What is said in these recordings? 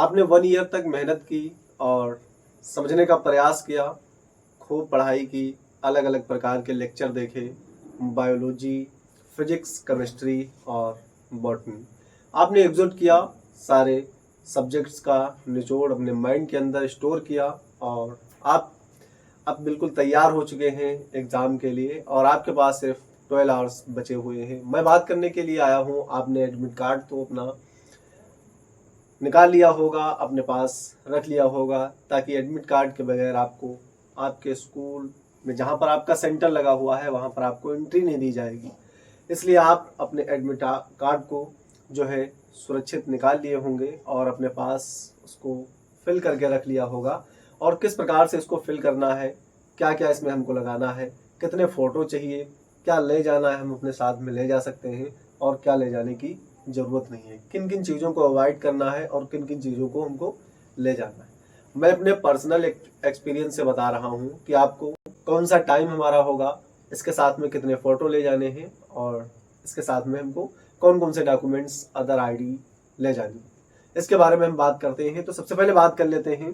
आपने 1 ईयर तक मेहनत की और समझने का प्रयास किया, खूब पढ़ाई की, अलग अलग प्रकार के लेक्चर देखे, बायोलॉजी, फिजिक्स, केमिस्ट्री और बॉटनी। आपने एग्जॉट किया, सारे सब्जेक्ट्स का निचोड़ अपने माइंड के अंदर स्टोर किया और आप अब बिल्कुल तैयार हो चुके हैं एग्ज़ाम के लिए और आपके पास सिर्फ 12 आवर्स बचे हुए हैं। मैं बात करने के लिए आया हूँ, आपने एडमिट कार्ड तो अपना निकाल लिया होगा, अपने पास रख लिया होगा, ताकि एडमिट कार्ड के बगैर आपको आपके स्कूल में जहाँ पर आपका सेंटर लगा हुआ है वहाँ पर आपको एंट्री नहीं दी जाएगी। इसलिए आप अपने एडमिट कार्ड को जो है सुरक्षित निकाल लिए होंगे और अपने पास उसको फिल करके रख लिया होगा। और किस प्रकार से इसको फिल करना है, क्या क्या इसमें हमको लगाना है, कितने फ़ोटो चाहिए, क्या ले जाना है हम अपने साथ में ले जा सकते हैं और क्या ले जाने की ज़रूरत नहीं है, किन किन चीज़ों को अवॉइड करना है और किन किन चीज़ों को हमको ले जाना है। मैं अपने पर्सनल एक्सपीरियंस से बता रहा हूँ कि आपको कौन सा टाइम हमारा होगा, इसके साथ में कितने फ़ोटो ले जाने हैं और इसके साथ में हमको कौन कौन से डॉक्यूमेंट्स, अदर आईडी ले जानी है, इसके बारे में हम बात करते हैं। तो सबसे पहले बात कर लेते हैं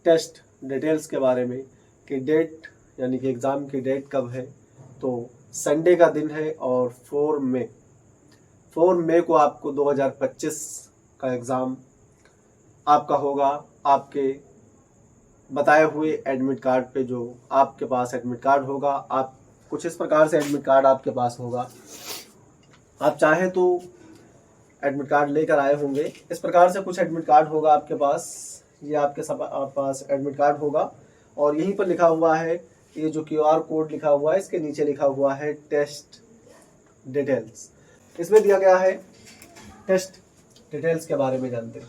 टेस्ट डिटेल्स के बारे में कि डेट यानी कि एग्ज़ाम की डेट कब है। तो संडे का दिन है और 4 मई को आपको 2025 का एग्ज़ाम आपका होगा। आपके बताए हुए एडमिट कार्ड पे जो आपके पास एडमिट कार्ड होगा, आप कुछ इस प्रकार से एडमिट कार्ड आपके पास होगा। आप चाहें तो एडमिट कार्ड लेकर आए होंगे, इस प्रकार से कुछ एडमिट कार्ड होगा आपके पास। ये आपके पास एडमिट कार्ड होगा और यहीं पर लिखा हुआ है, ये जो QR कोड लिखा हुआ है इसके नीचे लिखा हुआ है टेस्ट डिटेल्स। इसमें दिया गया है टेस्ट डिटेल्स के बारे में जानते हैं।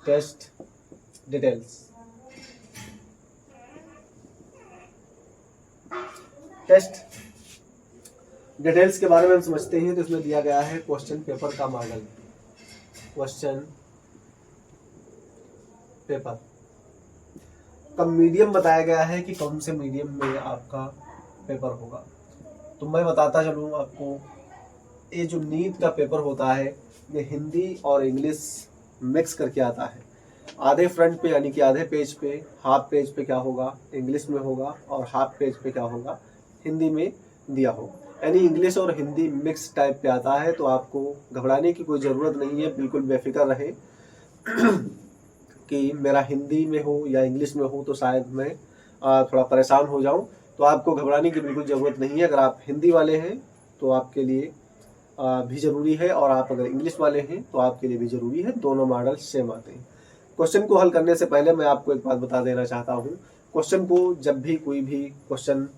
टेस्ट डिटेल्स, टेस्ट डिटेल्स के बारे में हम समझते हैं। तो इसमें दिया गया है क्वेश्चन पेपर का मॉडल। क्वेश्चन पेपर का मीडियम बताया गया है कि कौन से मीडियम में आपका पेपर होगा। तो मैं बताता चलूँ आपको, ये जो नीट का पेपर होता है ये हिंदी और इंग्लिश मिक्स करके आता है। आधे फ्रंट पे यानी कि आधे पेज पे, हाफ पेज पे क्या होगा, इंग्लिश में होगा और हाफ पेज पे क्या होगा, हिंदी में दिया होगा। यानी इंग्लिश और हिंदी मिक्स टाइप पे आता है। तो आपको घबराने की कोई ज़रूरत नहीं है, बिल्कुल बेफिक्र रहे कि मेरा हिंदी में हो या इंग्लिश में हो तो शायद मैं थोड़ा परेशान हो जाऊं। तो आपको घबराने की बिल्कुल ज़रूरत नहीं है। अगर आप हिंदी वाले हैं तो आपके लिए भी ज़रूरी है और आप अगर इंग्लिश वाले हैं तो आपके लिए भी ज़रूरी है। दोनों मॉडल सेम आते हैं। क्वेश्चन को हल करने से पहले मैं आपको एक बात बता देना चाहता हूँ। क्वेश्चन को जब भी कोई भी क्वेश्चन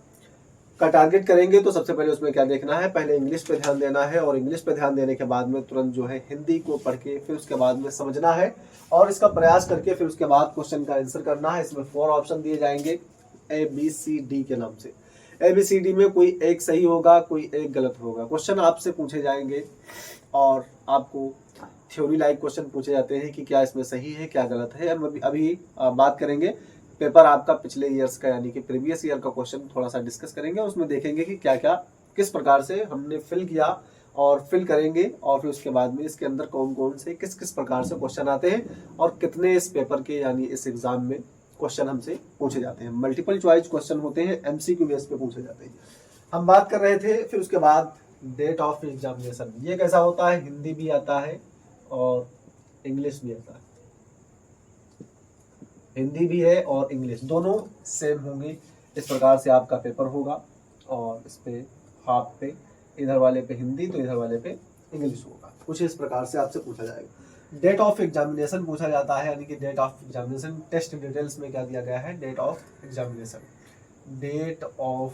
का टारगेट करेंगे तो सबसे पहले उसमें क्या देखना है, पहले इंग्लिश पे ध्यान देना है और इंग्लिश पे ध्यान देने के बाद में तुरंत जो है हिंदी को पढ़ के फिर उसके बाद में समझना है और इसका प्रयास करके फिर उसके बाद क्वेश्चन का आंसर करना है। इसमें 4 ऑप्शन दिए जाएंगे ABCD के नाम से। ABCD में कोई एक सही होगा, कोई एक गलत होगा। क्वेश्चन आपसे पूछे जाएंगे और आपको थ्योरी लाइक क्वेश्चन पूछे जाते हैं कि क्या इसमें सही है, क्या गलत है। हम अभी बात करेंगे पेपर आपका पिछले ईयर्स का यानी कि प्रीवियस ईयर का क्वेश्चन थोड़ा सा डिस्कस करेंगे। उसमें देखेंगे कि क्या क्या किस प्रकार से हमने फिल किया और फिल करेंगे और फिर उसके बाद में इसके अंदर कौन कौन से किस किस प्रकार से क्वेश्चन आते हैं और कितने इस पेपर के यानी इस एग्जाम में क्वेश्चन हमसे पूछे जाते हैं। मल्टीपल चॉइस क्वेश्चन होते हैं, MCQ बेस पे पूछे जाते हैं। हम बात कर रहे थे फिर उसके बाद डेट ऑफ एग्जामिनेशन। ये कैसा होता है, हिंदी भी आता है और इंग्लिश भी आता है। हिंदी भी है और इंग्लिश दोनों सेम होंगे। इस प्रकार से आपका पेपर होगा और इस पे हाफ पे इधर वाले पे हिंदी तो इधर वाले पे इंग्लिश होगा। कुछ इस प्रकार से आपसे पूछा जाएगा। डेट ऑफ एग्जामिनेशन पूछा जाता है, यानी कि date of examination. Test details में क्या दिया गया है, date of examination. Date of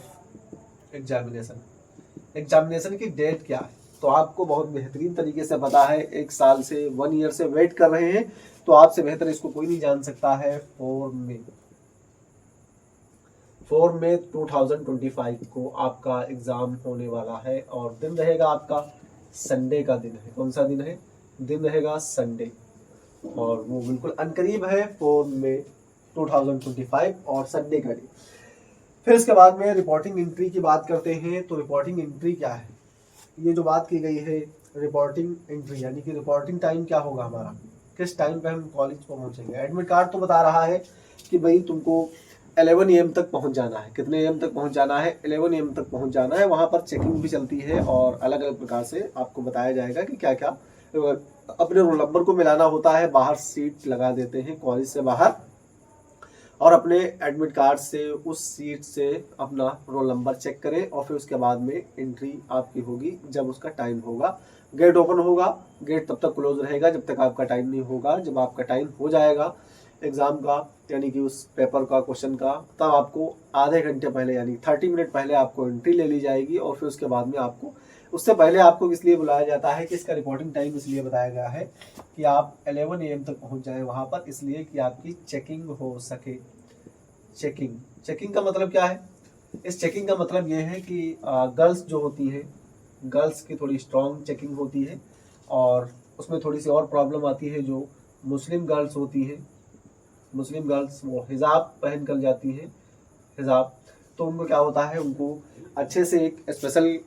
examination, examination की डेट क्या है। तो आपको बहुत बेहतरीन तरीके से पता है, 1 साल से 1 ईयर से वेट कर रहे हैं तो आपसे बेहतर इसको कोई नहीं जान सकता है। 4 मई 2025 को आपका एग्जाम होने वाला है और दिन रहेगा आपका संडे का दिन है। कौन सा दिन है, दिन रहेगा संडे और वो बिल्कुल अनकरीब है 4 मई 2025 और संडे का दिन। फिर इसके बाद में रिपोर्टिंग एंट्री की बात करते हैं। तो रिपोर्टिंग एंट्री क्या है, ये जो बात की गई है रिपोर्टिंग एंट्री यानी कि रिपोर्टिंग टाइम क्या होगा हमारा, किस टाइम पे हम कॉलेज पर पहुंचेंगे। एडमिट कार्ड तो बता रहा है कि भाई तुमको 11 AM तक पहुंच जाना है। कितने AM तक पहुंच जाना है? 11 AM तक पहुंच जाना है। वहां पर चेकिंग भी चलती है और अलग अलग प्रकार से आपको बताया जाएगा कि क्या क्या अपने रोल नंबर को मिलाना होता है। बाहर सीट लगा देते हैं कॉलेज से बाहर, और अपने एडमिट कार्ड से उस सीट से अपना रोल नंबर चेक करें और फिर उसके बाद में एंट्री आपकी होगी जब उसका टाइम होगा। गेट ओपन होगा, गेट तब तक क्लोज रहेगा जब तक आपका टाइम नहीं होगा। जब आपका टाइम हो जाएगा एग्ज़ाम का, यानी कि उस पेपर का, क्वेश्चन का, तब आपको आधे घंटे पहले यानी 30 मिनट पहले आपको एंट्री ले ली जाएगी। और फिर उसके बाद में आपको, उससे पहले आपको इसलिए बुलाया जाता है कि इसका रिपोर्टिंग टाइम इसलिए बताया गया है कि आप 11 AM तक पहुंच जाएं वहां पर, इसलिए कि आपकी चेकिंग हो सके। चेकिंग का मतलब क्या है? इस चेकिंग का मतलब ये है कि गर्ल्स जो होती हैं, गर्ल्स की थोड़ी स्ट्रॉन्ग चेकिंग होती है और उसमें थोड़ी सी और प्रॉब्लम आती है। जो मुस्लिम गर्ल्स होती हैं, मुस्लिम गर्ल्स वो हिजाब पहन कर जाती हैं, हिजाब, तो उनको क्या होता है, उनको अच्छे से एक स्पेशल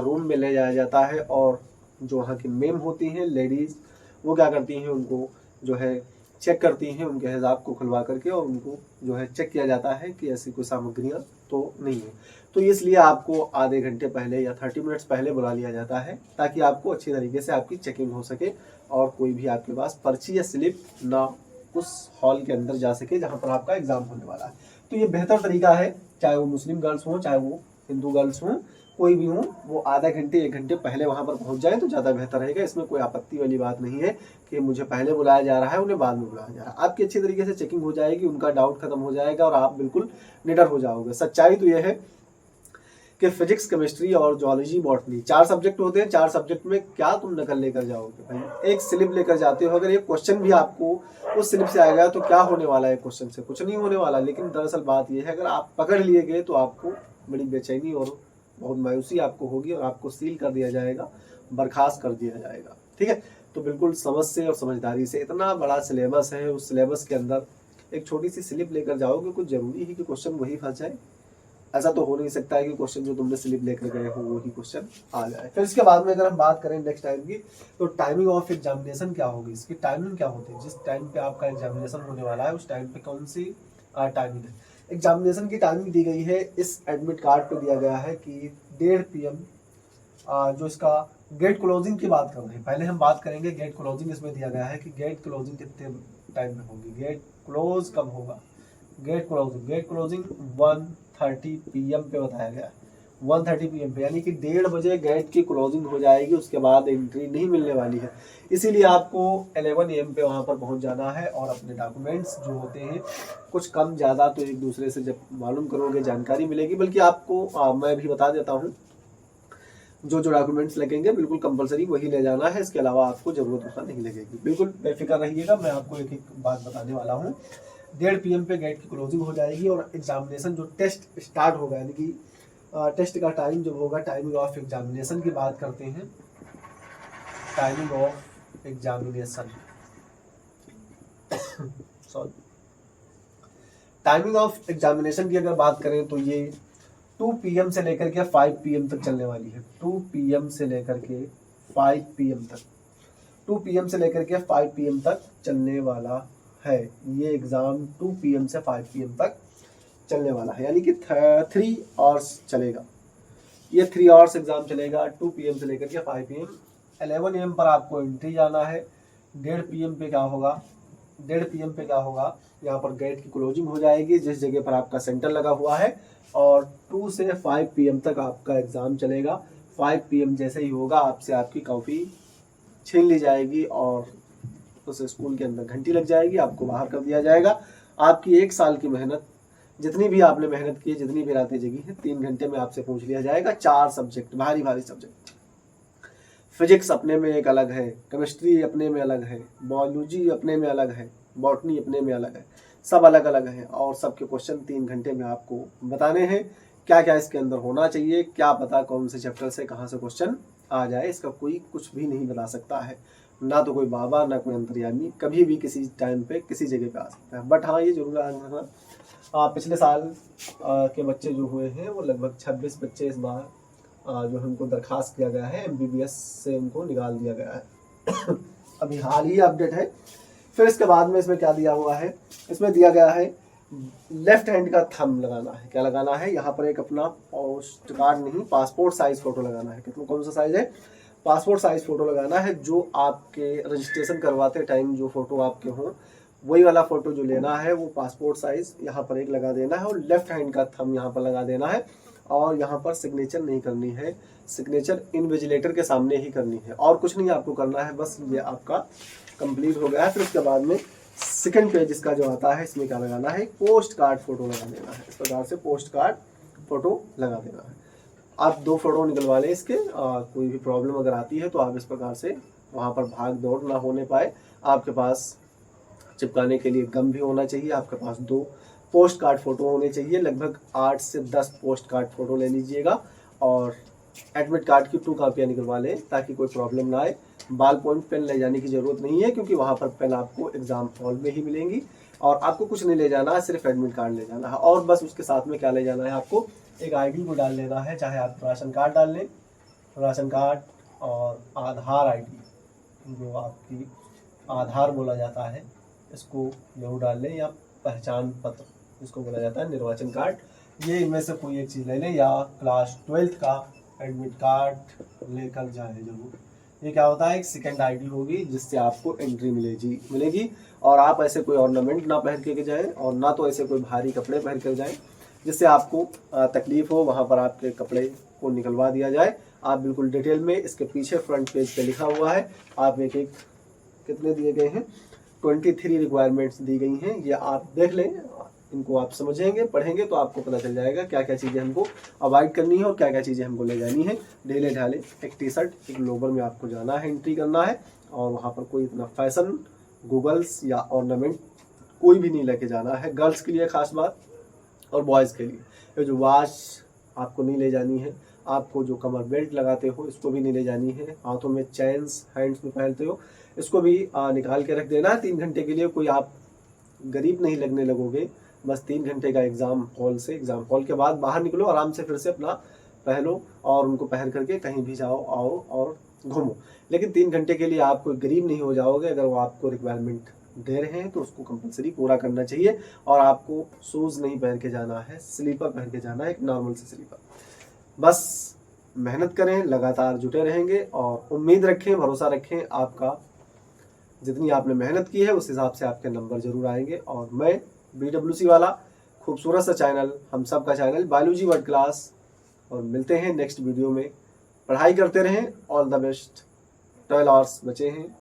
रूम में ले जाया जाता है और जो वहाँ की मेम होती हैं लेडीज़, वो क्या करती हैं, उनको जो है चेक करती हैं, उनके हिजाब को खुलवा करके, और उनको जो है चेक किया जाता है कि ऐसी कोई सामग्रियाँ तो नहीं है। तो इसलिए आपको आधे घंटे पहले या 30 मिनट्स पहले बुला लिया जाता है ताकि आपको अच्छी तरीके से आपकी चेकिंग हो सके और कोई भी आपके पास पर्ची या स्लिप ना उस हॉल के अंदर जा सके जहाँ पर आपका एग्जाम होने वाला है। तो ये बेहतर तरीका है, चाहे वो मुस्लिम गर्ल्स हों चाहे वो हिंदू गर्ल्स हों, कोई भी हो, वो आधा घंटे 1 घंटे पहले वहाँ पर पहुँच जाए तो ज़्यादा बेहतर रहेगा। इसमें कोई आपत्ति वाली बात नहीं है कि मुझे पहले बुलाया जा रहा है, उन्हें बाद में बुलाया जा रहा है। आपकी अच्छी तरीके से चेकिंग हो जाएगी, उनका डाउट खत्म हो जाएगा और आप बिल्कुल निडर हो जाओगे। सच्चाई तो यह है कि फिजिक्स, केमिस्ट्री और जूलॉजी, बॉटनी 4 सब्जेक्ट होते हैं। 4 सब्जेक्ट में क्या तुम नकल लेकर जाओगे भाई? एक स्लिप लेकर जाते हो, अगर एक क्वेश्चन भी आपको उस स्लिप से आएगा तो क्या होने वाला है? क्वेश्चन से कुछ नहीं होने वाला। लेकिन दरअसल बात यह है, अगर आप पकड़ लिए गए तो आपको बड़ी बेचैनी और बहुत मायूसी आपको होगी और आपको सील कर दिया जाएगा, बर्खास्त कर दिया जाएगा। ठीक है, तो बिल्कुल समझ से और समझदारी से, इतना बड़ा सिलेबस है, उस सिलेबस के अंदर एक छोटी सी स्लिप लेकर जाओगे, कुछ जरूरी है कि क्वेश्चन वही फंस जाए? ऐसा तो हो नहीं सकता है कि क्वेश्चन जो तुमने स्लिप लेकर गए हो वही क्वेश्चन आ जाए। फिर इसके बाद में अगर हम बात करें नेक्स्ट टाइम की, तो टाइमिंग ऑफ एग्जामिनेशन क्या होगी, इसकी टाइमिंग क्या होती है? जिस टाइम पे आपका एग्जामिनेशन होने वाला है उस टाइम पे कौन सी टाइमिंग है? एग्जामिनेशन की टाइमिंग दी गई है, इस एडमिट कार्ड पे दिया गया है कि 1:30 PM। जो इसका गेट क्लोजिंग की बात कर रहे हैं, पहले हम बात करेंगे गेट क्लोजिंग। इसमें दिया गया है कि गेट क्लोजिंग कितने टाइम में होगी, गेट क्लोज कब होगा। गेट क्लोजिंग 1:30 PM पे बताया गया है, 1:30 PM पे, यानी कि 1:30 बजे गेट की क्लोजिंग हो जाएगी, उसके बाद एंट्री नहीं मिलने वाली है। इसीलिए आपको 11 AM पे वहाँ पर पहुँच जाना है और अपने डॉक्यूमेंट्स जो होते हैं कुछ कम ज़्यादा तो एक दूसरे से जब मालूम करोगे जानकारी मिलेगी। बल्कि आपको मैं भी बता देता हूँ, जो जो डॉक्यूमेंट्स लगेंगे बिल्कुल कंपलसरी वही ले जाना है, इसके अलावा आपको जरूरत उसका नहीं लगेगी। बिल्कुल बेफिक्र रहिएगा, मैं आपको एक एक बात बताने वाला हूँ। 1:30 PM पे गेट की क्लोजिंग हो जाएगी और एग्जामिनेशन जो टेस्ट स्टार्ट होगा, यानी कि टेस्ट का टाइम जब होगा, टाइमिंग ऑफ एग्जामिनेशन की बात करते हैं। Timing of examination sorry, timing of examination की अगर बात करें तो ये 2 PM से लेकर के 5 PM तक चलने वाली है। 2 PM से लेकर के 5 PM तक, 2 PM से लेकर के 5 PM तक चलने वाला है ये एग्ज़ाम। 2 PM से 5 PM तक चलने वाला है, यानी कि 3 आवर्स चलेगा ये। 3 आवर्स एग्ज़ाम चलेगा 2 PM से लेकर के 5 PM। 11 AM पर आपको एंट्री जाना है। 1:30 PM पे क्या होगा, 1:30 PM पे क्या होगा, यहाँ पर गेट की क्लोजिंग हो जाएगी जिस जगह पर आपका सेंटर लगा हुआ है, और 2 से 5 PM तक आपका एग्ज़ाम चलेगा। 5 PM जैसे ही होगा आपसे आपकी कॉपी छीन ली जाएगी और उस स्कूल के अंदर घंटी लग जाएगी, आपको बाहर कर दिया जाएगा। आपकी 1 साल की मेहनत, जितनी भी आपने मेहनत की, जितनी भी रातें जगी हैं, 3 घंटे में आपसे पूछ लिया जाएगा। 4 सब्जेक्ट, भारी भारी सब्जेक्ट। फिजिक्स अपने में एक अलग है, केमिस्ट्री अपने में अलग है, बायोलॉजी अपने में अलग है, बॉटनी अपने में अलग है, सब अलग अलग हैं और सबके क्वेश्चन 3 घंटे में आपको बताने हैं। क्या क्या इसके अंदर होना चाहिए, क्या पता कौन से चैप्टर से कहाँ से क्वेश्चन आ जाए, इसका कोई कुछ भी नहीं बता सकता है। ना तो कोई बाबा ना कोई अंतर्यामी, कभी भी किसी टाइम पे किसी जगह पे आ सकता है। बट हाँ, ये जरूर पिछले साल के बच्चे जो हुए हैं वो लगभग 26 बच्चे इस बार जो हमको दरखास्त किया गया है MBBS से, उनको निकाल दिया गया है। अभी हाल ही अपडेट है फिर इसके बाद में इसमें क्या दिया हुआ है, इसमें दिया गया है लेफ्ट हैंड का थंब लगाना है। क्या लगाना है, यहाँ पर एक अपना पोस्ट कार्ड नहीं, पासपोर्ट साइज फोटो लगाना है। कितना, कौन सा साइज है, पासपोर्ट साइज फोटो लगाना है। जो आपके रजिस्ट्रेशन करवाते टाइम जो फोटो आपके हों वही वाला फोटो जो लेना है वो पासपोर्ट साइज यहाँ पर एक लगा देना है और लेफ्ट हैंड का थंब यहाँ पर लगा देना है। और यहाँ पर सिग्नेचर नहीं करनी है, सिग्नेचर इन्विजिलेटर के सामने ही करनी है और कुछ नहीं आपको करना है। बस ये आपका कंप्लीट हो गया है। फिर उसके बाद में सेकंड पेज इसका जो आता है, इसमें क्या लगाना है, पोस्ट कार्ड फोटो लगा देना है। इस प्रकार से पोस्ट कार्ड फोटो लगा देना है। आप 2 फोटो निकलवा लें इसके। कोई भी प्रॉब्लम अगर आती है तो आप इस प्रकार से वहाँ पर भाग दौड़ ना होने पाए। आपके पास चिपकाने के लिए गम भी होना चाहिए, आपके पास 2 पोस्ट कार्ड फोटो होने चाहिए। लगभग 8 से 10 पोस्ट कार्ड फोटो ले लीजिएगा और एडमिट कार्ड की 2 कापियाँ निकलवा लें ताकि कोई प्रॉब्लम ना आए। बाल पॉइंट पेन ले जाने की ज़रूरत नहीं है क्योंकि वहाँ पर पेन आपको एग्ज़ाम हॉल में ही मिलेंगी और आपको कुछ नहीं ले जाना है, सिर्फ एडमिट कार्ड ले जाना है। और बस उसके साथ में क्या ले जाना है, आपको एक ID को डाल लेना है। चाहे आप राशन कार्ड डाल लें, राशन कार्ड और आधार ID जो आपकी आधार बोला जाता है इसको जरूर डाल लें, या पहचान पत्र जिसको बोला जाता है निर्वाचन कार्ड। ये इनमें से कोई एक चीज़ ले लें या क्लास 12th का एडमिट कार्ड लेकर जाए जरूर। ये क्या होता है, एक सेकंड ID होगी जिससे आपको एंट्री मिलेगी और आप ऐसे कोई ऑर्नामेंट ना पहन के जाएं और ना तो ऐसे कोई भारी कपड़े पहन कर जाएं जिससे आपको तकलीफ हो। वहाँ पर आपके कपड़े को निकलवा दिया जाए। आप बिल्कुल डिटेल में इसके पीछे फ्रंट पेज पे लिखा हुआ है, आप एक एक कितने दिए गए हैं, 23 रिक्वायरमेंट्स दी गई हैं। ये आप देख लें, इनको आप समझेंगे पढ़ेंगे तो आपको पता चल जाएगा क्या क्या चीज़ें हमको अवॉइड करनी है और क्या क्या चीज़ें हमको ले जानी है। ढीले ढाले एक टी-शर्ट, एक लोवर में आपको जाना है, एंट्री करना है और वहाँ पर कोई इतना फैशन गूगल्स या ऑर्नामेंट कोई भी नहीं लेके जाना है। गर्ल्स के लिए खास बात और बॉयज़ के लिए ये जो वॉच आपको नहीं ले जानी है। आपको जो कमर बेल्ट लगाते हो इसको भी नहीं ले जानी है। हाथों में चेन्स हैंड्स में पहनते हो इसको भी निकाल के रख देना है 3 घंटे के लिए। कोई आप गरीब नहीं लगने लगोगे। बस 3 घंटे का एग्ज़ाम हॉल से, एग्ज़ाम हॉल के बाद बाहर निकलो, आराम से फिर से अपना पहनो और उनको पहन करके कहीं भी जाओ आओ और घूमो। लेकिन 3 घंटे के लिए आप कोई गरीब नहीं हो जाओगे। अगर वो आपको रिक्वायरमेंट दे रहे हैं तो उसको कंपलसरी पूरा करना चाहिए। और आपको शूज़ नहीं पहन के जाना है, स्लीपर पहन के जाना है, एक नॉर्मल से स्लीपर। बस मेहनत करें, लगातार जुटे रहेंगे और उम्मीद रखें, भरोसा रखें। आपका जितनी आपने मेहनत की है उस हिसाब से आपके नंबर जरूर आएंगे। और मैं BWC वाला खूबसूरत सा चैनल, हम सब का चैनल बायोलॉजी वर्ल्ड क्लास, और मिलते हैं नेक्स्ट वीडियो में। पढ़ाई करते रहें, ऑल द बेस्ट। 12 आवर्स बचे हैं।